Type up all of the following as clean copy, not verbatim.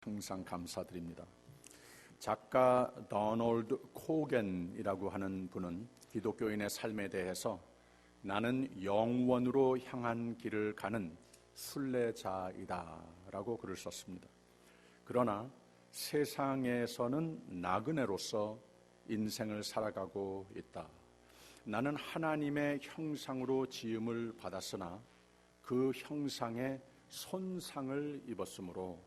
항상 감사드립니다. 작가 도널드 코겐이라고 하는 분은 기독교인의 삶에 대해서 나는 영원으로 향한 길을 가는 순례자이다 라고 글을 썼습니다. 그러나 세상에서는 나그네로서 인생을 살아가고 있다. 나는 하나님의 형상으로 지음을 받았으나 그 형상에 손상을 입었으므로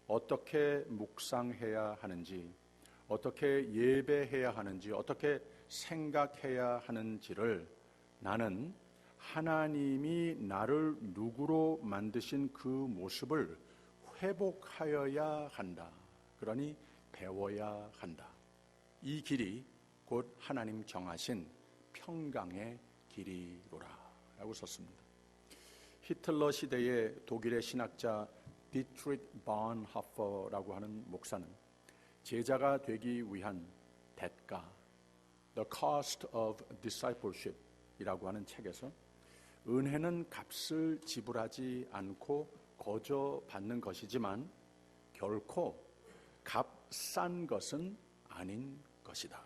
어떻게 묵상해야 하는지, 어떻게 예배해야 하는지, 어떻게 생각해야 하는지를 나는 하나님이 나를 누구로 만드신 그 모습을 회복하여야 한다. 그러니 배워야 한다. 이 길이 곧 하나님 정하신 평강의 길이로라 라고 썼습니다. 히틀러 시대의 독일의 신학자 디트리히 본호퍼라고 하는 목사는 제자가 되기 위한 대가, The Cost of Discipleship 이라고 하는 책에서 은혜는 값을 지불하지 않고 거저 받는 것이지만 결코 값싼 것은 아닌 것이다.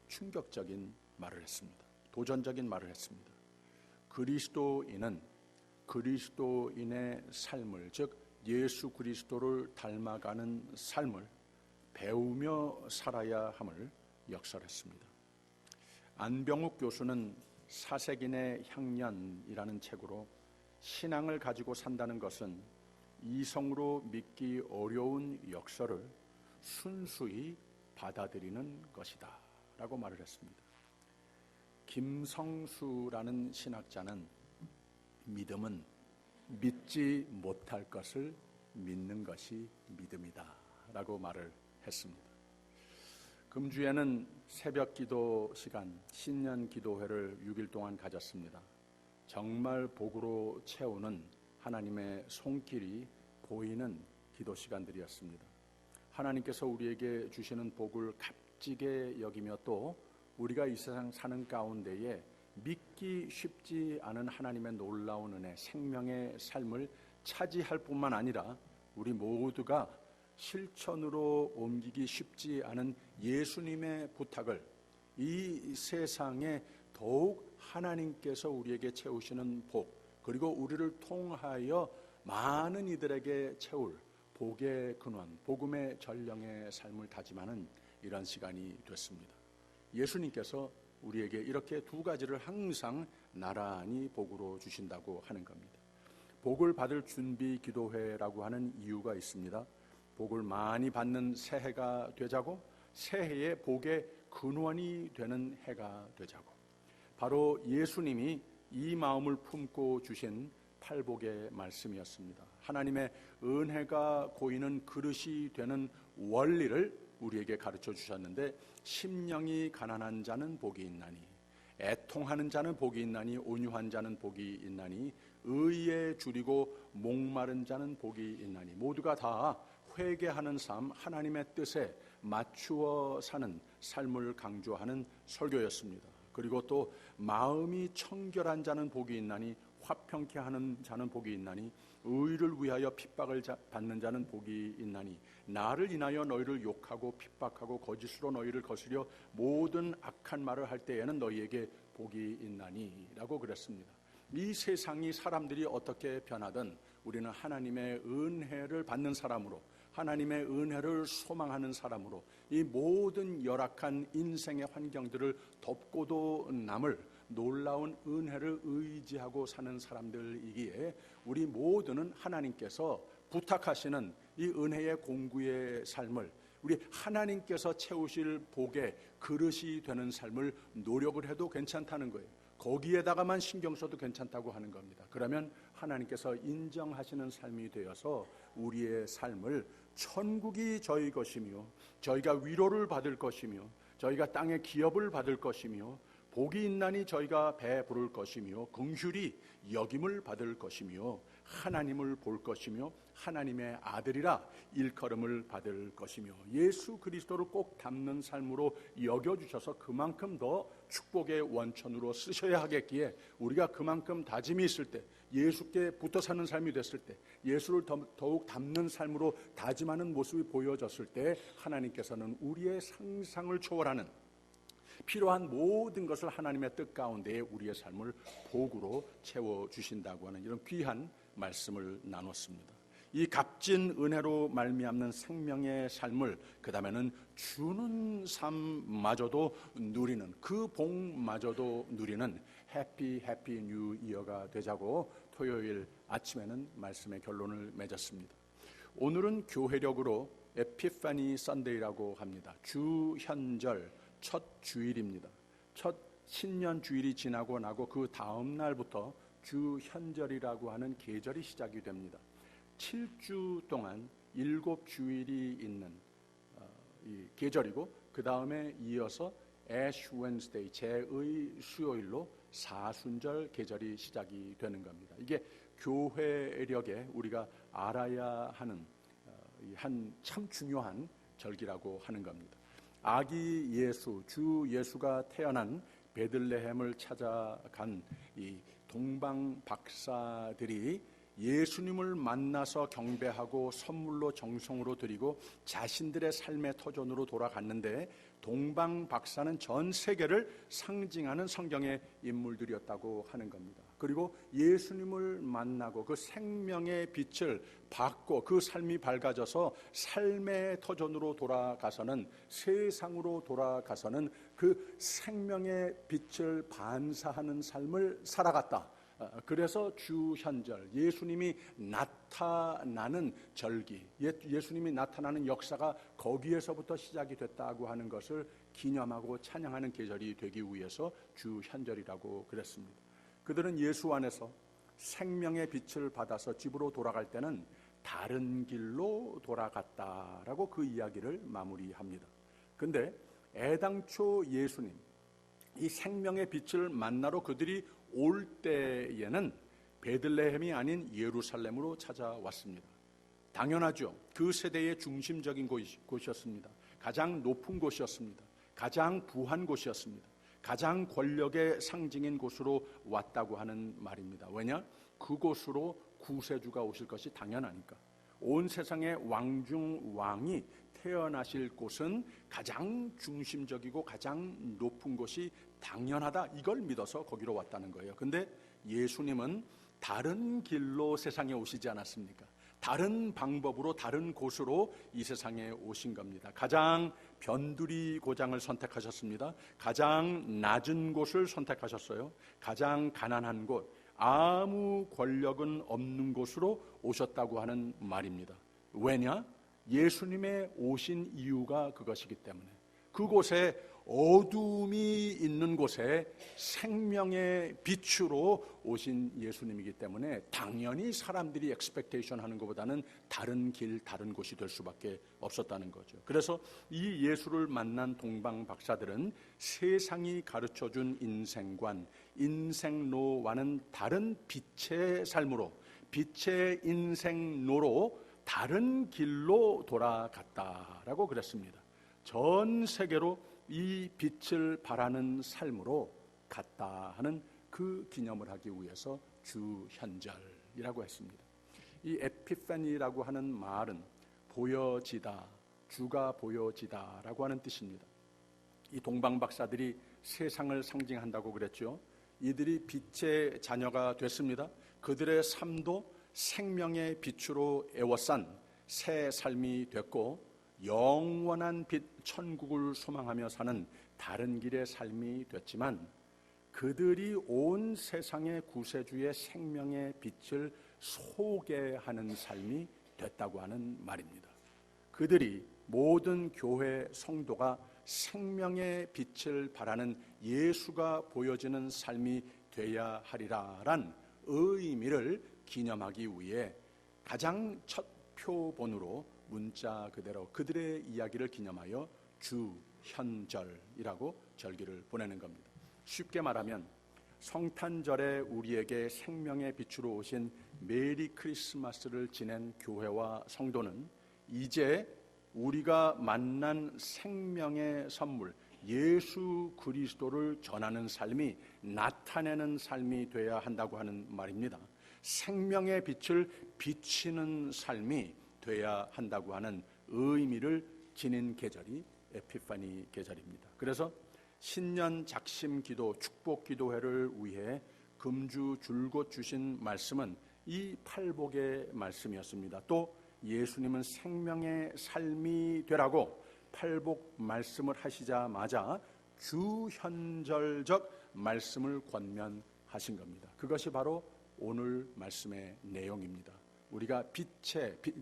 충격적인 말을 했습니다. 도전적인 말을 했습니다. 그리스도인은 그리스도인의 삶을, 즉 예수 그리스도를 닮아가는 삶을 배우며 살아야 함을 역설했습니다. 안병욱 교수는 사색인의 향년이라는 책으로 신앙을 가지고 산다는 것은 이성으로 믿기 어려운 역설을 순수히 받아들이는 것이다 라고 말을 했습니다. 김성수라는 신학자는 믿음은 믿지 못할 것을 믿는 것이 믿음이다 라고 말을 했습니다. 금주에는 새벽 기도 시간, 신년 기도회를 6일 동안 가졌습니다. 정말 복으로 채우는 하나님의 손길이 보이는 기도 시간들이었습니다. 하나님께서 우리에게 주시는 복을 값지게 여기며 또 우리가 이 세상 사는 가운데에 믿기 쉽지 않은 하나님의 놀라운 은혜, 생명의 삶을 차지할 뿐만 아니라 우리 모두가 실천으로 옮기기 쉽지 않은 예수님의 부탁을 이 세상에 더욱 하나님께서 우리에게 채우시는 복, 그리고 우리를 통하여 많은 이들에게 채울 복의 근원, 복음의 전령의 삶을 다짐하는 이런 시간이 됐습니다. 예수님께서 우리에게 이렇게 두 가지를 항상 나란히 복으로 주신다고 하는 겁니다. 복을 받을 준비 기도회라고 하는 이유가 있습니다. 복을 많이 받는 새해가 되자고, 새해의 복의 근원이 되는 해가 되자고. 바로 예수님이 이 마음을 품고 주신 팔복의 말씀이었습니다. 하나님의 은혜가 고이는 그릇이 되는 원리를 우리에게 가르쳐 주셨는데, 심령이 가난한 자는 복이 있나니, 애통하는 자는 복이 있나니, 온유한 자는 복이 있나니, 의에 줄이고 목마른 자는 복이 있나니, 모두가 다 회개하는 삶, 하나님의 뜻에 맞추어 사는 삶을 강조하는 설교였습니다. 그리고 또 마음이 청결한 자는 복이 있나니, 화평케 하는 자는 복이 있나니, 의를 위하여 핍박을 받는 자는 복이 있나니, 나를 인하여 너희를 욕하고 핍박하고 거짓으로 너희를 거스려 모든 악한 말을 할 때에는 너희에게 복이 있나니 라고 그랬습니다. 이 세상이 사람들이 어떻게 변하든 우리는 하나님의 은혜를 받는 사람으로, 하나님의 은혜를 소망하는 사람으로 이 모든 열악한 인생의 환경들을 덮고도 남을 놀라운 은혜를 의지하고 사는 사람들이기에 우리 모두는 하나님께서 부탁하시는 이 은혜의 공구의 삶을, 우리 하나님께서 채우실 복의 그릇이 되는 삶을 노력을 해도 괜찮다는 거예요. 거기에다가만 신경 써도 괜찮다고 하는 겁니다. 그러면 하나님께서 인정하시는 삶이 되어서 우리의 삶을 천국이 저희 것이며, 저희가 위로를 받을 것이며, 저희가 땅의 기업을 받을 것이며, 복이 있나니 저희가 배부를 것이며, 긍휼히 여김을 받을 것이며, 하나님을 볼 것이며, 하나님의 아들이라 일컬음을 받을 것이며, 예수 그리스도를 꼭 닮는 삶으로 여겨주셔서 그만큼 더 축복의 원천으로 쓰셔야 하겠기에 우리가 그만큼 다짐이 있을 때, 예수께 붙어 사는 삶이 됐을 때, 예수를 더욱 닮는 삶으로 다짐하는 모습이 보여졌을 때 하나님께서는 우리의 상상을 초월하는 필요한 모든 것을 하나님의 뜻 가운데에 우리의 삶을 복으로 채워주신다고 하는 이런 귀한 말씀을 나눴습니다. 이 값진 은혜로 말미암는 생명의 삶을 그 다음에는 주는 삶마저도 누리는, 그 복마저도 누리는 해피 뉴 이어가 되자고 토요일 아침에는 말씀의 결론을 맺었습니다. 오늘은 교회력으로 에피파니 선데이라고 합니다. 주현절 첫 주일입니다. 첫 신년 주일이 지나고 나고 그 다음 날부터 주현절이라고 하는 계절이 시작이 됩니다. 7주 동안 7주일이 있는 이 계절이고, 그 다음에 이어서 애쉬 웬스데이, 제의 수요일로 사순절 계절이 시작이 되는 겁니다. 이게 교회력에 우리가 알아야 하는 한 참 중요한 절기라고 하는 겁니다. 아기 예수, 주 예수가 태어난 베들레헴을 찾아간 이 동방 박사들이 예수님을 만나서 경배하고 선물로 정성으로 드리고 자신들의 삶의 터전으로 돌아갔는데, 동방 박사는 전 세계를 상징하는 성경의 인물들이었다고 하는 겁니다. 그리고 예수님을 만나고 그 생명의 빛을 받고 그 삶이 밝아져서 삶의 터전으로 돌아가서는, 세상으로 돌아가서는 그 생명의 빛을 반사하는 삶을 살아갔다. 그래서 주현절, 예수님이 나타나는 절기, 예수님이 나타나는 역사가 거기에서부터 시작이 됐다고 하는 것을 기념하고 찬양하는 계절이 되기 위해서 주현절이라고 그랬습니다. 그들은 예수 안에서 생명의 빛을 받아서 집으로 돌아갈 때는 다른 길로 돌아갔다라고 그 이야기를 마무리합니다. 근데 애당초 예수님, 이 생명의 빛을 만나러 그들이 올 때에는 베들레헴이 아닌 예루살렘으로 찾아왔습니다. 당연하죠. 그 세대의 중심적인 곳이었습니다. 가장 높은 곳이었습니다. 가장 부한 곳이었습니다. 가장 권력의 상징인 곳으로 왔다고 하는 말입니다. 왜냐? 그곳으로 구세주가 오실 것이 당연하니까. 온 세상의 왕중 왕이 태어나실 곳은 가장 중심적이고 가장 높은 곳이 당연하다, 이걸 믿어서 거기로 왔다는 거예요. 근데 예수님은 다른 길로 세상에 오시지 않았습니까? 다른 방법으로, 다른 곳으로 이 세상에 오신 겁니다. 가장 변두리 고장을 선택하셨습니다. 가장 낮은 곳을 선택하셨어요. 가장 가난한 곳, 아무 권력은 없는 곳으로 오셨다고 하는 말입니다. 왜냐? 예수님의 오신 이유가 그것이기 때문에. 그곳에 어둠이 있는 곳에 생명의 빛으로 오신 예수님이기 때문에 당연히 사람들이 expectation 하는 것보다는 다른 길, 다른 곳이 될 수밖에 없었다는 거죠. 그래서 이 예수를 만난 동방 박사들은 세상이 가르쳐준 인생관, 인생로와는 다른 빛의 삶으로, 빛의 인생로로 다른 길로 돌아갔다라고 그랬습니다. 전 세계로 이 빛을 바라는 삶으로 갔다 하는 그 기념을 하기 위해서 주현절이라고 했습니다. 이 에피파니라고 하는 말은 보여지다, 주가 보여지다라고 하는 뜻입니다. 이 동방 박사들이 세상을 상징한다고 그랬죠. 이들이 빛의 자녀가 됐습니다. 그들의 삶도 생명의 빛으로 에워싼 새 삶이 됐고, 영원한 빛 천국을 소망하며 사는 다른 길의 삶이 됐지만, 그들이 온 세상의 구세주의 생명의 빛을 소개하는 삶이 됐다고 하는 말입니다. 그들이, 모든 교회 성도가 생명의 빛을 바라는 예수가 보여지는 삶이 돼야 하리라란 의미를 기념하기 위해 가장 첫 표본으로 문자 그대로 그들의 이야기를 기념하여 주현절이라고 절기를 보내는 겁니다. 쉽게 말하면 성탄절에 우리에게 생명의 빛으로 오신 메리 크리스마스를 지낸 교회와 성도는 이제 우리가 만난 생명의 선물 예수 그리스도를 전하는 삶이, 나타내는 삶이 돼야 한다고 하는 말입니다. 생명의 빛을 비치는 삶이 돼야 한다고 하는 의미를 지닌 계절이 에피파니 계절입니다. 그래서 신년 작심 기도, 축복 기도회를 위해 금주 줄곧 주신 말씀은 이 팔복의 말씀이었습니다. 또 예수님은 생명의 삶이 되라고 팔복 말씀을 하시자마자 주현절적 말씀을 권면하신 겁니다. 그것이 바로 오늘 말씀의 내용입니다. 우리가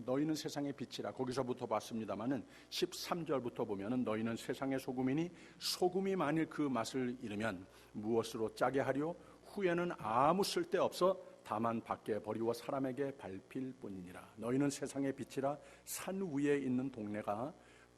너희는 세상의 빛이라 거기서부터 봤습니다마는 13절부터 보면은 너희는 세상의 소금이니 소금이 만일 그 맛을 잃으면 무엇으로 짜게 하리요? 후에는 아무 쓸데없어 다만 밖에 버리워 사람에게 밟힐 뿐이니라. 너희는 세상의 빛이라 산 위에 있는 동네가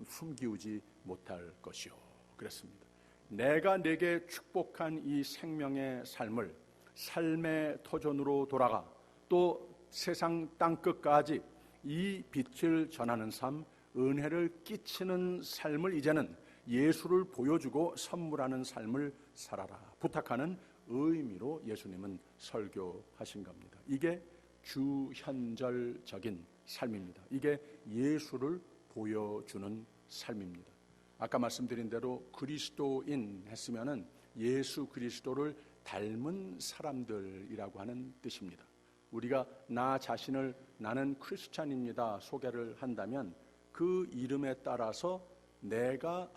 숨기우지 못할 것이요. 그랬습니다. 내가 내게 축복한 이 생명의 삶을 삶의 터전으로 돌아가 또 세상 땅끝까지 이 빛을 전하는 삶, 은혜를 끼치는 삶을 이제는 예수를 보여주고 선물하는 삶을 살아라 부탁하는 의미로 예수님은 설교하신 겁니다. 이게 주현절적인 삶입니다. 이게 예수를 보여주는 삶입니다. 아까 말씀드린 대로 그리스도인 했으면은 예수 그리스도를 닮은 사람들이라고 하는 뜻입니다. 우리가 나 자신을 나는 크리스찬입니다 소개를 한다면 그 이름에 따라서 내가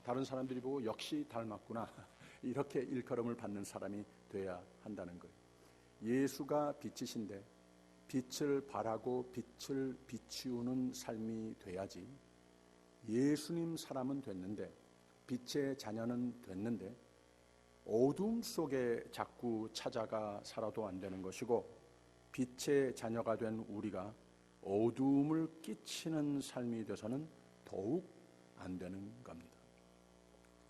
다른 사람들이 보고 역시 닮았구나 이렇게 일컬음을 받는 사람이 돼야 한다는 거예요. 예수가 빛이신데 빛을 발하고 빛을 비추는 삶이 돼야지 예수님 사람은 됐는데 빛의 자녀는 됐는데 어둠 속에 자꾸 찾아가 살아도 안 되는 것이고 빛의 자녀가 된 우리가 어둠을 끼치는 삶이 돼서는 더욱 안 되는 겁니다.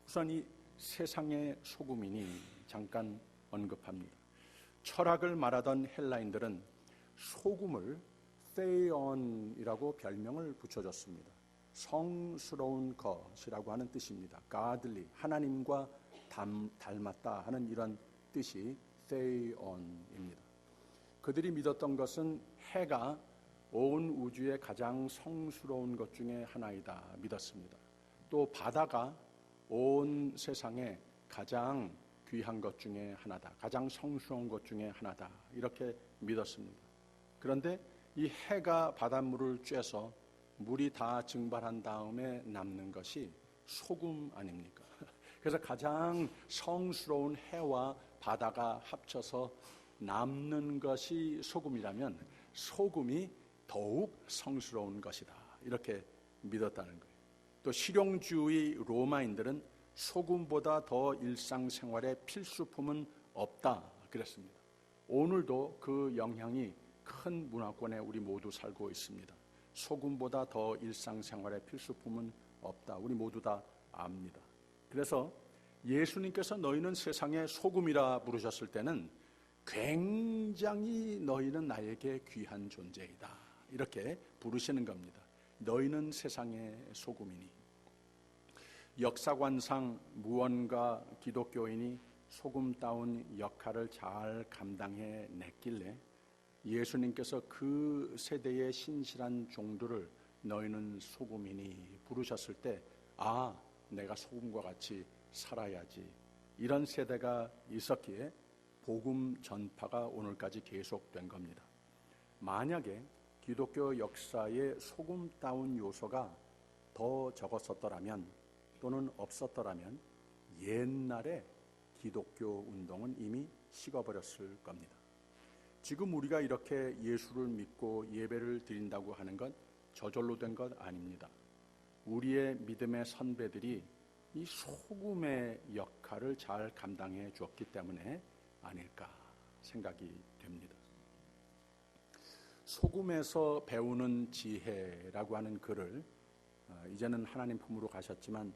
우선 이 세상의 소금이니 잠깐 언급합니다. 철학을 말하던 헬라인들은 소금을 theon이라고 별명을 붙여줬습니다. 성스러운 것이라고 하는 뜻입니다. godly, 하나님과 닮았다 하는 이런 뜻이 theon입니다. 그들이 믿었던 것은 해가 온 우주의 가장 성스러운 것 중에 하나이다 믿었습니다. 또 바다가 온 세상에 가장 귀한 것 중에 하나다. 가장 성스러운 것 중에 하나다. 이렇게 믿었습니다. 그런데 이 해가 바닷물을 쬐서 물이 다 증발한 다음에 남는 것이 소금 아닙니까? 그래서 가장 성스러운 해와 바다가 합쳐서 남는 것이 소금이라면 소금이 더욱 성스러운 것이다. 이렇게 믿었다는 거예요. 또 실용주의 로마인들은 소금보다 더 일상생활에 필수품은 없다 그랬습니다. 오늘도 그 영향이 큰 문화권에 우리 모두 살고 있습니다. 소금보다 더 일상생활에 필수품은 없다. 우리 모두 다 압니다. 그래서 예수님께서 너희는 세상의 소금이라 부르셨을 때는 굉장히 너희는 나에게 귀한 존재이다. 이렇게 부르시는 겁니다. 너희는 세상의 소금이니. 역사관상 무언가 기독교인이 소금다운 역할을 잘 감당해 냈길래 예수님께서 그 세대의 신실한 종들을 너희는 소금이니 부르셨을 때 내가 소금과 같이 살아야지. 이런 세대가 있었기에 복음 전파가 오늘까지 계속된 겁니다. 만약에 기독교 역사에 소금다운 요소가 더 적었었더라면 또는 없었더라면 옛날에 기독교 운동은 이미 식어버렸을 겁니다. 지금 우리가 이렇게 예수를 믿고 예배를 드린다고 하는 건 저절로 된 것 아닙니다. 우리의 믿음의 선배들이 이 소금의 역할을 잘 감당해 주었기 때문에 아닐까 생각이 됩니다. 소금에서 배우는 지혜라고 하는 글을 이제는 하나님 품으로 가셨지만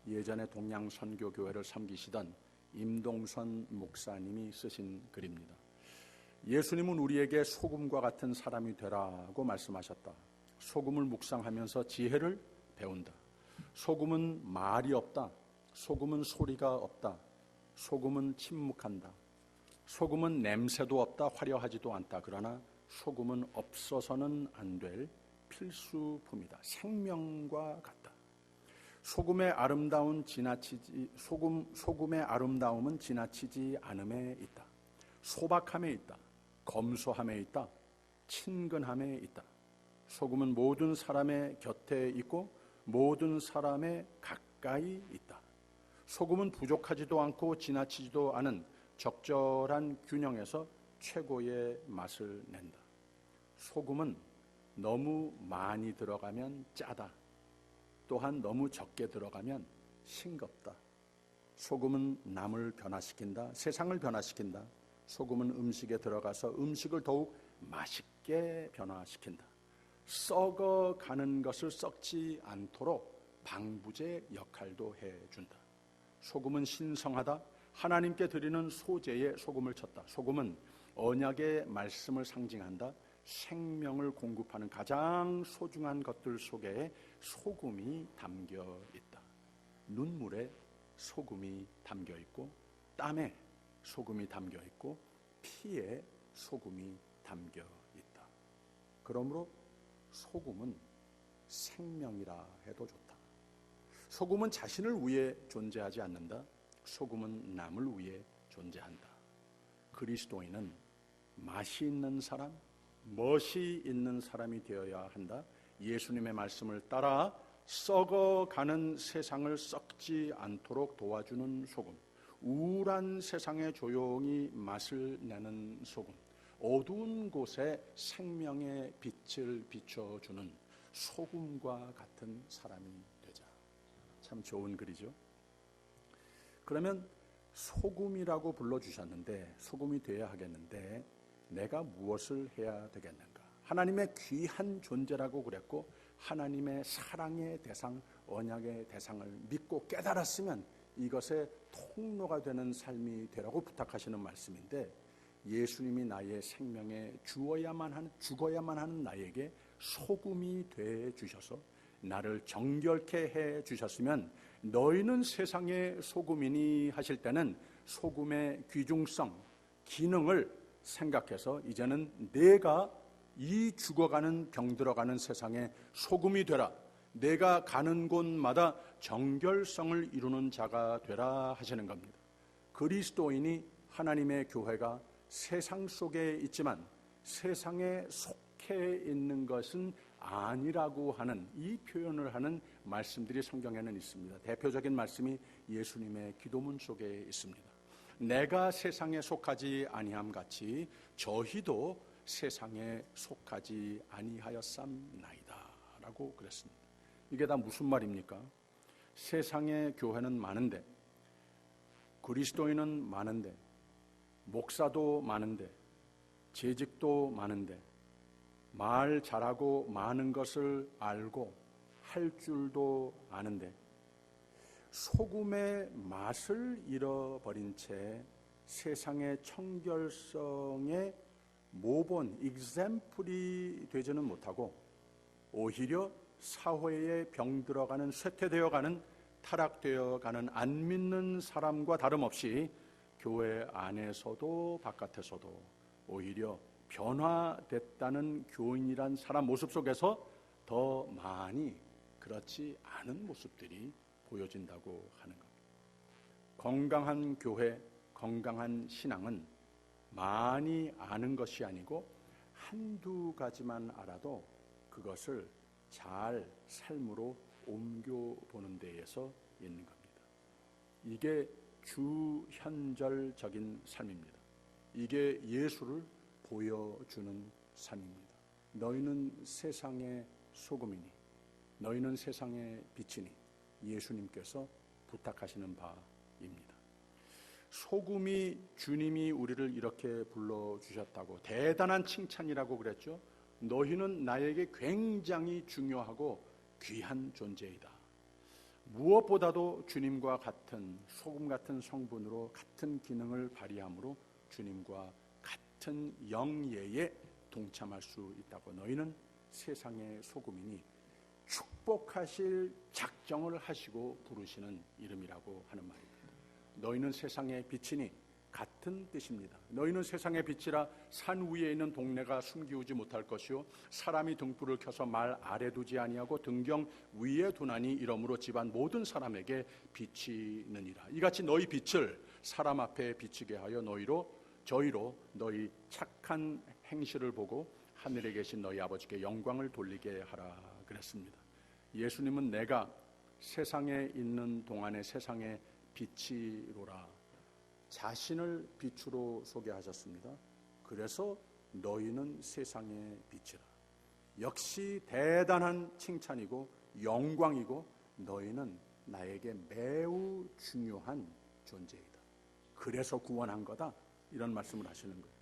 예전에 동양선교교회를 섬기시던 임동선 목사님이 쓰신 글입니다. 예수님은 우리에게 소금과 같은 사람이 되라고 말씀하셨다. 소금을 묵상하면서 지혜를 배운다. 소금은 말이 없다. 소금은 소리가 없다. 소금은 침묵한다. 소금은 냄새도 없다, 화려하지도 않다. 그러나 소금은 없어서는 안 될 필수품이다. 생명과 같다. 소금의 아름다움은 지나치지 않음에 있다. 소박함에 있다. 검소함에 있다. 친근함에 있다. 소금은 모든 사람의 곁에 있고 모든 사람의 가까이 있다. 소금은 부족하지도 않고 지나치지도 않은 적절한 균형에서 최고의 맛을 낸다. 소금은 너무 많이 들어가면 짜다. 또한 너무 적게 들어가면 싱겁다. 소금은 남을 변화시킨다. 세상을 변화시킨다. 소금은 음식에 들어가서 음식을 더욱 맛있게 변화시킨다. 썩어가는 것을 썩지 않도록 방부제 역할도 해준다. 소금은 신성하다. 하나님께 드리는 소제에 소금을 쳤다. 소금은 언약의 말씀을 상징한다. 생명을 공급하는 가장 소중한 것들 속에 소금이 담겨 있다. 눈물에 소금이 담겨 있고, 땀에 소금이 담겨 있고, 피에 소금이 담겨 있다. 그러므로 소금은 생명이라 해도 좋다. 소금은 자신을 위해 존재하지 않는다. 소금은 남을 위해 존재한다. 그리스도인은 맛이 있는 사람, 멋이 있는 사람이 되어야 한다. 예수님의 말씀을 따라 썩어가는 세상을 썩지 않도록 도와주는 소금, 우울한 세상에 조용히 맛을 내는 소금, 어두운 곳에 생명의 빛을 비춰주는 소금과 같은 사람이 되자. 참 좋은 글이죠. 그러면 소금이라고 불러주셨는데, 소금이 되어야 하겠는데 내가 무엇을 해야 되겠는가? 하나님의 귀한 존재라고 그랬고, 하나님의 사랑의 대상, 언약의 대상을 믿고 깨달았으면 이것의 통로가 되는 삶이 되라고 부탁하시는 말씀인데, 예수님이 나의 생명에 죽어야만 하는 나에게 소금이 돼 주셔서 나를 정결케 해 주셨으면, 너희는 세상의 소금이니 하실 때는 소금의 귀중성, 기능을 생각해서 이제는 내가 이 죽어가는 병들어가는 세상에 소금이 되라, 내가 가는 곳마다 정결성을 이루는 자가 되라 하시는 겁니다. 그리스도인이, 하나님의 교회가 세상 속에 있지만 세상에 속해 있는 것은 아니라고 하는 이 표현을 하는 말씀들이 성경에는 있습니다. 대표적인 말씀이 예수님의 기도문 속에 있습니다. 내가 세상에 속하지 아니함 같이 저희도 세상에 속하지 아니하였삼나이다 라고 그랬습니다. 이게 다 무슨 말입니까? 세상에 교회는 많은데, 그리스도인은 많은데, 목사도 많은데, 재직도 많은데, 말 잘하고 많은 것을 알고 할 줄도 아는데, 소금의 맛을 잃어버린 채 세상의 청결성의 모본, 익sem플이 되지는 못하고 오히려 사회에 병들어가는, 쇠퇴되어가는, 타락되어가는 안 믿는 사람과 다름없이 교회 안에서도 바깥에서도 오히려 변화됐다는 교인이란 사람 모습 속에서 더 많이 그렇지 않은 모습들이 보여진다고 하는 겁니다. 건강한 교회, 건강한 신앙은 많이 아는 것이 아니고 한두 가지만 알아도 그것을 잘 삶으로 옮겨보는 데에서 있는 겁니다. 이게 주현절적인 삶입니다. 이게 예수를 보여주는 삶입니다. 너희는 세상의 소금이니, 너희는 세상의 빛이니, 예수님께서 부탁하시는 바입니다. 소금이, 주님이 우리를 이렇게 불러주셨다고, 대단한 칭찬이라고 그랬죠. 너희는 나에게 굉장히 중요하고 귀한 존재이다. 무엇보다도 주님과 같은, 소금 같은 성분으로 같은 기능을 발휘함으로 주님과 같은 영예에 동참할 수 있다고. 너희는 세상의 소금이니 축복하실 작정을 하시고 부르시는 이름이라고 하는 말입니다. 너희는 세상의 빛이니 같은 뜻입니다. 너희는 세상의 빛이라. 산 위에 있는 동네가 숨기우지 못할 것이요 사람이 등불을 켜서 말 아래 두지 아니하고 등경 위에 두나니 이러므로 집안 모든 사람에게 비치느니라. 이같이 너희 빛을 사람 앞에 비치게 하여 저희로 너희 착한 행실을 보고 하늘에 계신 너희 아버지께 영광을 돌리게 하라 그랬습니다. 예수님은 내가 세상에 있는 동안에 세상의 빛이로라 자신을 빛으로 소개하셨습니다. 그래서 너희는 세상의 빛이라. 역시 대단한 칭찬이고 영광이고 너희는 나에게 매우 중요한 존재이다. 그래서 구원한 거다. 이런 말씀을 하시는 거예요.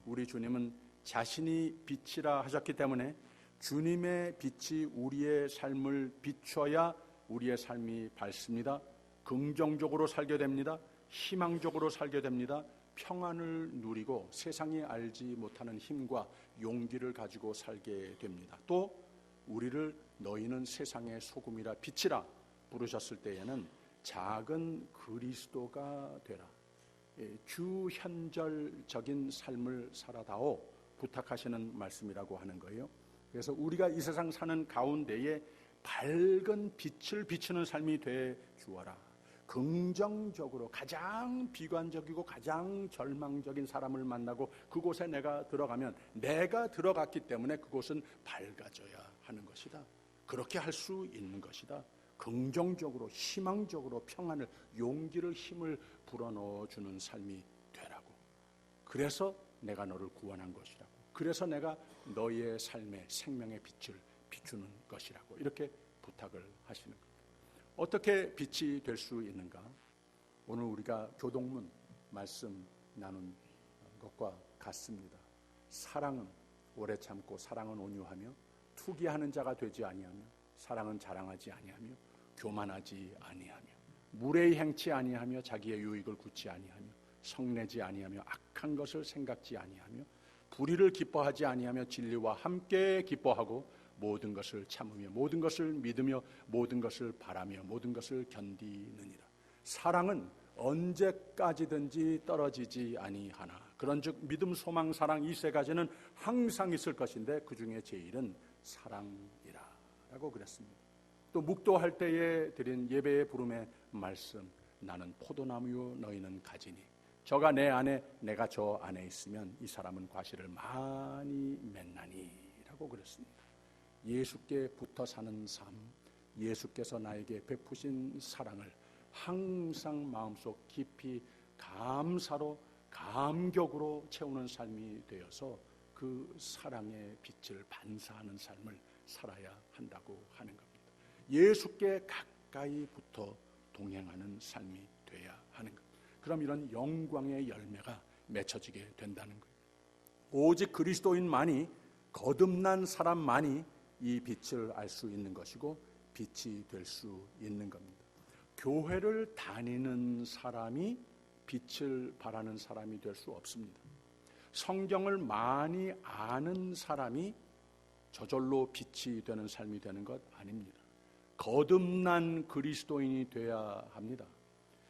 우리 주님은 자신이 빛이라 하셨기 때문에 주님의 빛이 우리의 삶을 비춰야 우리의 삶이 밝습니다. 긍정적으로 살게 됩니다. 희망적으로 살게 됩니다. 평안을 누리고 세상이 알지 못하는 힘과 용기를 가지고 살게 됩니다. 또 우리를 너희는 세상의 소금이라 빛이라 부르셨을 때에는 작은 그리스도가 되라. 주현절적인 삶을 살아다오 부탁하시는 말씀이라고 하는 거예요. 그래서 우리가 이 세상 사는 가운데에 밝은 빛을 비추는 삶이 돼 주어라. 긍정적으로 가장 비관적이고 가장 절망적인 사람을 만나고 그곳에 내가 들어가면 내가 들어갔기 때문에 그곳은 밝아져야 하는 것이다. 그렇게 할 수 있는 것이다. 긍정적으로 희망적으로 평안을 용기를 힘을 불어넣어주는 삶이 되라고. 그래서 내가 너를 구원한 것이라고. 그래서 내가 너희의 삶의 생명의 빛을 비추는 것이라고 이렇게 부탁을 하시는 겁니다. 어떻게 빛이 될 수 있는가? 오늘 우리가 교동문 말씀 나눈 것과 같습니다. 사랑은 오래 참고 사랑은 온유하며 투기하는 자가 되지 아니하며 사랑은 자랑하지 아니하며 교만하지 아니하며 무례히 행치 아니하며 자기의 유익을 굳지 아니하며 성내지 아니하며 악한 것을 생각지 아니하며 불의를 기뻐하지 아니하며 진리와 함께 기뻐하고 모든 것을 참으며 모든 것을 믿으며 모든 것을 바라며 모든 것을 견디느니라. 사랑은 언제까지든지 떨어지지 아니하나. 그런즉 믿음, 소망, 사랑 이 세 가지는 항상 있을 것인데 그 중에 제일은 사랑이라 라고 그랬습니다. 또 묵도할 때에 드린 예배의 부름의 말씀, 나는 포도나무요 너희는 가지니 저가 내 안에 내가 저 안에 있으면 이 사람은 과실을 많이 맺나니 라고 그랬습니다. 예수께 붙어 사는 삶, 예수께서 나에게 베푸신 사랑을 항상 마음속 깊이 감사로 감격으로 채우는 삶이 되어서 그 사랑의 빛을 반사하는 삶을 살아야 한다고 하는 겁니다. 예수께 가까이 붙어 동행하는 삶이 돼야 하는 것. 그럼 이런 영광의 열매가 맺혀지게 된다는 거예요. 오직 그리스도인만이 거듭난 사람만이 이 빛을 알 수 있는 것이고 빛이 될 수 있는 겁니다. 교회를 다니는 사람이 빛을 발하는 사람이 될 수 없습니다. 성경을 많이 아는 사람이 저절로 빛이 되는 삶이 되는 것 아닙니다. 거듭난 그리스도인이 돼야 합니다.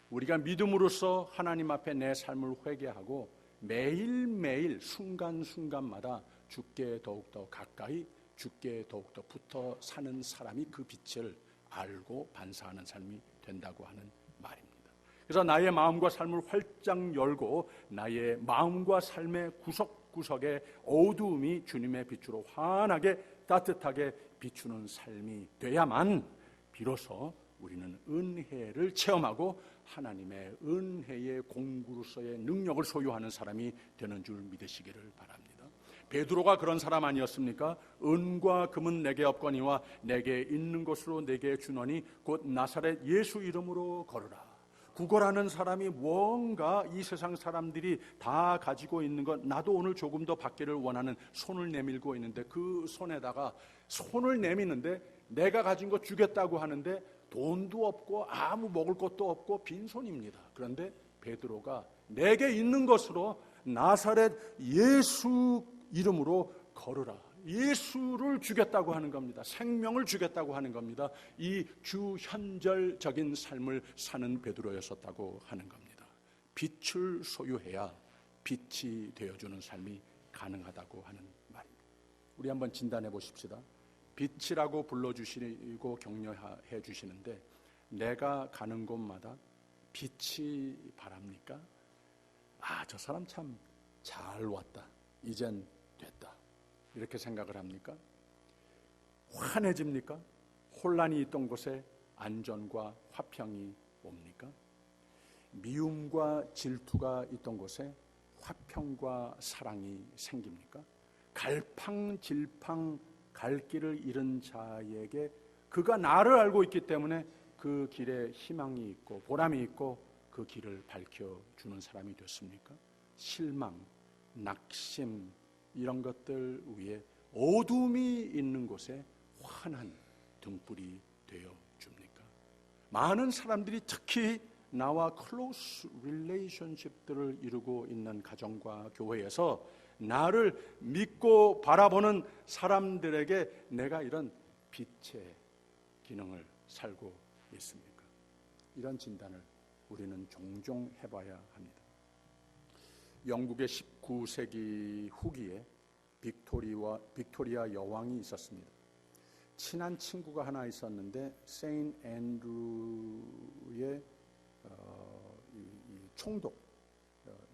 우리가 믿음으로써 하나님 앞에 내 삶을 회개하고 매일매일 순간순간마다 주께 더욱더 가까이 주께 더욱더 붙어 사는 사람이 그 빛을 알고 반사하는 삶이 된다고 하는 말입니다. 그래서 나의 마음과 삶을 활짝 열고 나의 마음과 삶의 구석구석에 어두움이 주님의 빛으로 환하게 따뜻하게 비추는 삶이 돼야만 비로소 우리는 은혜를 체험하고 하나님의 은혜의 공구로서의 능력을 소유하는 사람이 되는 줄 믿으시기를 바랍니다. 베드로가 그런 사람 아니었습니까? 은과 금은 내게 없거니와 내게 있는 것으로 내게 주노니 곧 나사렛 예수 이름으로 걸으라. 구걸하는 사람이 뭔가 이 세상 사람들이 다 가지고 있는 것, 나도 오늘 조금 더 받기를 원하는 손을 내밀고 있는데 그 손에다가 손을 내미는데 내가 가진 거 주겠다고 하는데 돈도 없고 아무 먹을 것도 없고 빈손입니다. 그런데 베드로가 내게 있는 것으로 나사렛 예수 이름으로 걸으라. 예수를 주겠다고 하는 겁니다. 생명을 주겠다고 하는 겁니다. 이 주현절적인 삶을 사는 베드로였었다고 하는 겁니다. 빛을 소유해야 빛이 되어주는 삶이 가능하다고 하는 말입니다. 우리 한번 진단해 보십시다. 빛이라고 불러주시고 격려해 주시는데 내가 가는 곳마다 빛이 바랍니까? 저 사람 참 잘 왔다. 이젠 됐다. 이렇게 생각을 합니까? 환해집니까? 혼란이 있던 곳에 안전과 화평이 옵니까? 미움과 질투가 있던 곳에 화평과 사랑이 생깁니까? 갈팡질팡 갈 길을 잃은 자에게 그가 나를 알고 있기 때문에 그 길에 희망이 있고 보람이 있고 그 길을 밝혀주는 사람이 됐습니까? 실망, 낙심 이런 것들 위에 어둠이 있는 곳에 환한 등불이 되어줍니까? 많은 사람들이 특히 나와 클로스 릴레이션십들을 이루고 있는 가정과 교회에서 나를 믿고 바라보는 사람들에게 내가 이런 빛의 기능을 살고 있습니까? 이런 진단을 우리는 종종 해봐야 합니다. 영국의 19세기 후기에 빅토리아 여왕이 있었습니다. 친한 친구가 하나 있었는데 세인 앤드루의 이 총독,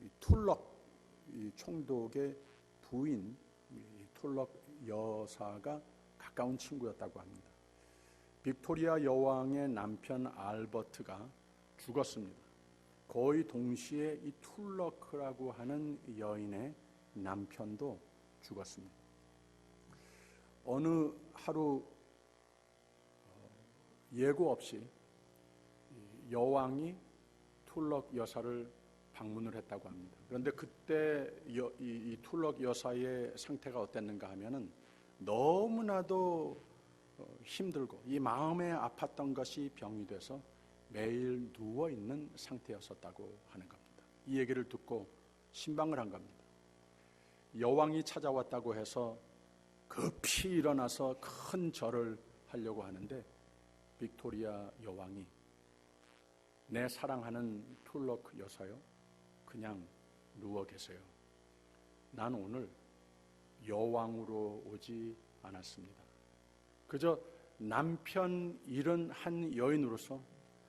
이 툴럭 이 총독의 부인 이 툴럭 여사가 가까운 친구였다고 합니다. 빅토리아 여왕의 남편 알버트가 죽었습니다. 거의 동시에 이 툴럭이라고 하는 여인의 남편도 죽었습니다. 어느 하루 예고 없이 여왕이 툴럭 여사를 방문을 했다고 합니다. 그런데 그때 이 툴럭 여사의 상태가 어땠는가 하면은 너무나도 힘들고 이 마음에 아팠던 것이 병이 돼서 매일 누워있는 상태였었다고 하는 겁니다. 이 얘기를 듣고 신방을 한 겁니다. 여왕이 찾아왔다고 해서 급히 일어나서 큰 절을 하려고 하는데 빅토리아 여왕이 내 사랑하는 툴럭 여사요, 그냥 누워 계세요. 난 오늘 여왕으로 오지 않았습니다. 그저 남편 잃은 한 여인으로서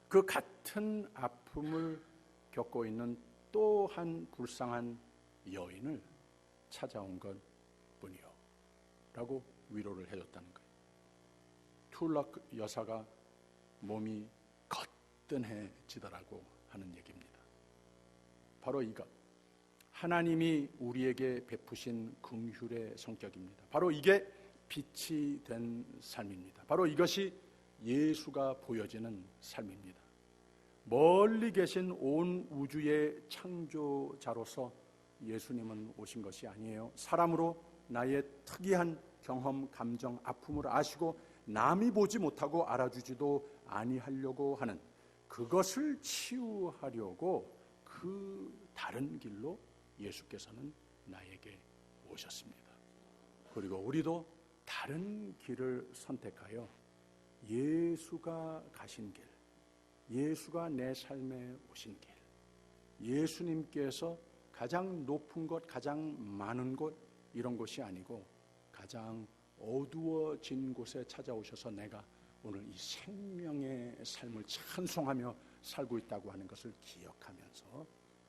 그 같은 아픔을 겪고 있는 또 한 불쌍한 여인을 찾아온 것 뿐이요 라고 위로를 해줬다는 거예요. 툴럭 여사가 몸이 거뜬해지더라고 하는 얘기입니다. 바로 이것, 하나님이 우리에게 베푸신 긍휼의 성격입니다. 바로 이게 빛이 된 삶입니다. 바로 이것이 예수가 보여지는 삶입니다. 멀리 계신 온 우주의 창조자로서 예수님은 오신 것이 아니에요. 사람으로 나의 특이한 경험, 감정, 아픔을 아시고 남이 보지 못하고 알아주지도 아니하려고 하는 그것을 치유하려고 그 다른 길로 예수께서는 나에게 오셨습니다. 그리고 우리도 다른 길을 선택하여 예수가 가신 길, 예수가 내 삶에 오신 길, 예수님께서 가장 높은 곳, 가장 많은 곳 이런 곳이 아니고 가장 어두워진 곳에 찾아오셔서 내가 오늘 이 생명의 삶을 찬송하며 살고 있다고 하는 것을 기억하면서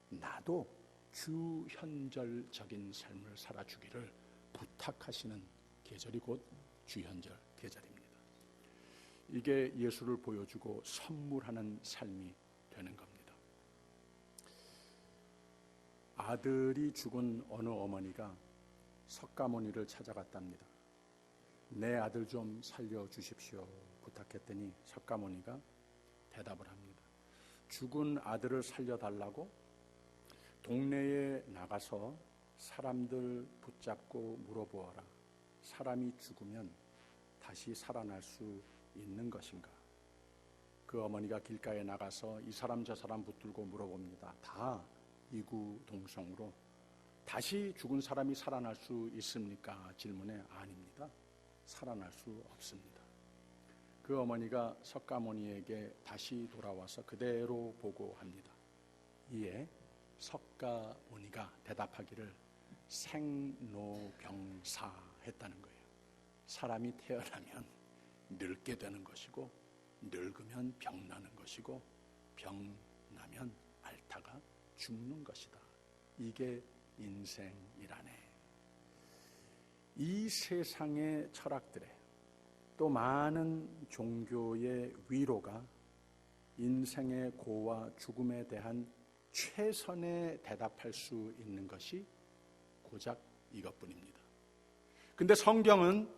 나도 주현절적인 삶을 살아주기를 부탁하시는 계절이 곧 주현절 계절입니다. 이게 예수를 보여주고 선물하는 삶이 되는 겁니다. 아들이 죽은 어느 어머니가 석가모니를 찾아갔답니다. 내 아들 좀 살려주십시오 부탁했더니 석가모니가 대답을 합니다. 죽은 아들을 살려달라고 동네에 나가서 사람들 붙잡고 물어보아라. 사람이 죽으면 다시 살아날 수 있는 것인가? 그 어머니가 길가에 나가서 이 사람 저 사람 붙들고 물어봅니다. 다 이구동성으로 다시 죽은 사람이 살아날 수 있습니까? 질문에 아닙니다. 살아날 수 없습니다. 그 어머니가 석가모니에게 다시 돌아와서 그대로 보고합니다. 이에 석가모니가 대답하기를 생로병사 했다는 거예요. 사람이 태어나면 늙게 되는 것이고, 늙으면 병나는 것이고, 병나면 앓다가 죽는 것이다. 이게 인생이라네. 이 세상의 철학들에 또 많은 종교의 위로가 인생의 고와 죽음에 대한 최선의 대답할 수 있는 것이 고작 이것뿐입니다. 근데 성경은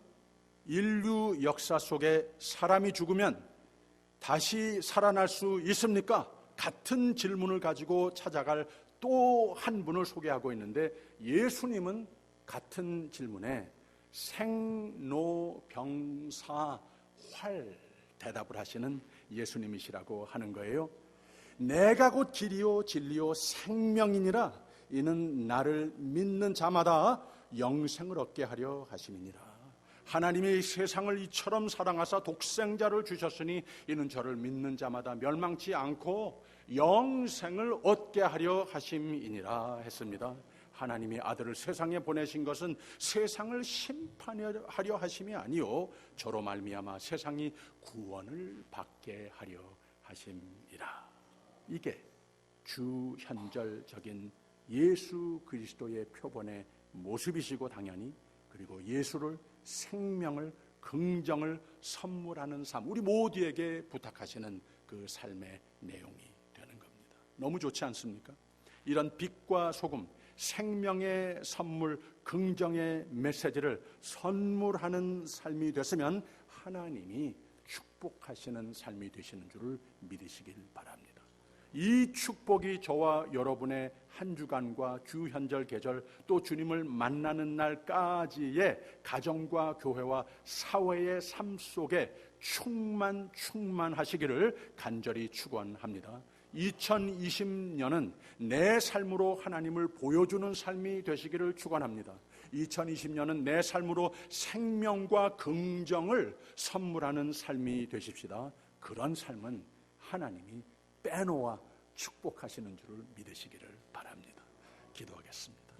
인류 역사 속에 사람이 죽으면 다시 살아날 수 있습니까? 같은 질문을 가지고 찾아갈 또 한 분을 소개하고 있는데, 예수님은 같은 질문에 생로병사활 대답을 하시는 예수님이시라고 하는 거예요. 내가 곧 길이요 진리요 생명이니라. 이는 나를 믿는 자마다 영생을 얻게 하려 하심이니라. 하나님이 세상을 이처럼 사랑하사 독생자를 주셨으니 이는 저를 믿는 자마다 멸망치 않고 영생을 얻게 하려 하심이니라 했습니다. 하나님이 아들을 세상에 보내신 것은 세상을 심판하려 하심이 아니요 저로 말미암아 세상이 구원을 받게 하려 하심이라. 이게 주현절적인 예수 그리스도의 표본의 모습이시고, 당연히 그리고 예수를 생명을 긍정을 선물하는 삶, 우리 모두에게 부탁하시는 그 삶의 내용이 되는 겁니다. 너무 좋지 않습니까? 이런 빛과 소금, 생명의 선물, 긍정의 메시지를 선물하는 삶이 됐으면 하나님이 축복하시는 삶이 되시는 줄을 믿으시길 바랍니다. 이 축복이 저와 여러분의 한 주간과 주현절 계절, 또 주님을 만나는 날까지의 가정과 교회와 사회의 삶 속에 충만하시기를 간절히 축원합니다. 2020년은 내 삶으로 하나님을 보여주는 삶이 되시기를 축원합니다. 2020년은 내 삶으로 생명과 긍정을 선물하는 삶이 되십시다. 그런 삶은 하나님이 빼놓아 축복하시는 줄을 믿으시기를 바랍니다. 기도하겠습니다.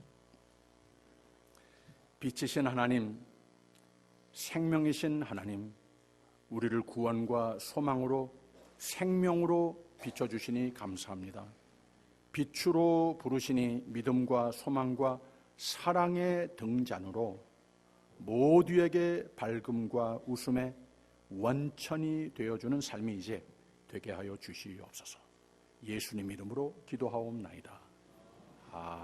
빛이신 하나님, 생명이신 하나님, 우리를 구원과 소망으로 생명으로 비춰주시니 감사합니다. 빛으로 부르시니 믿음과 소망과 사랑의 등잔으로 모두에게 밝음과 웃음의 원천이 되어주는 삶이 이제 되게 하여 주시옵소서. 예수님 이름으로 기도하옵나이다.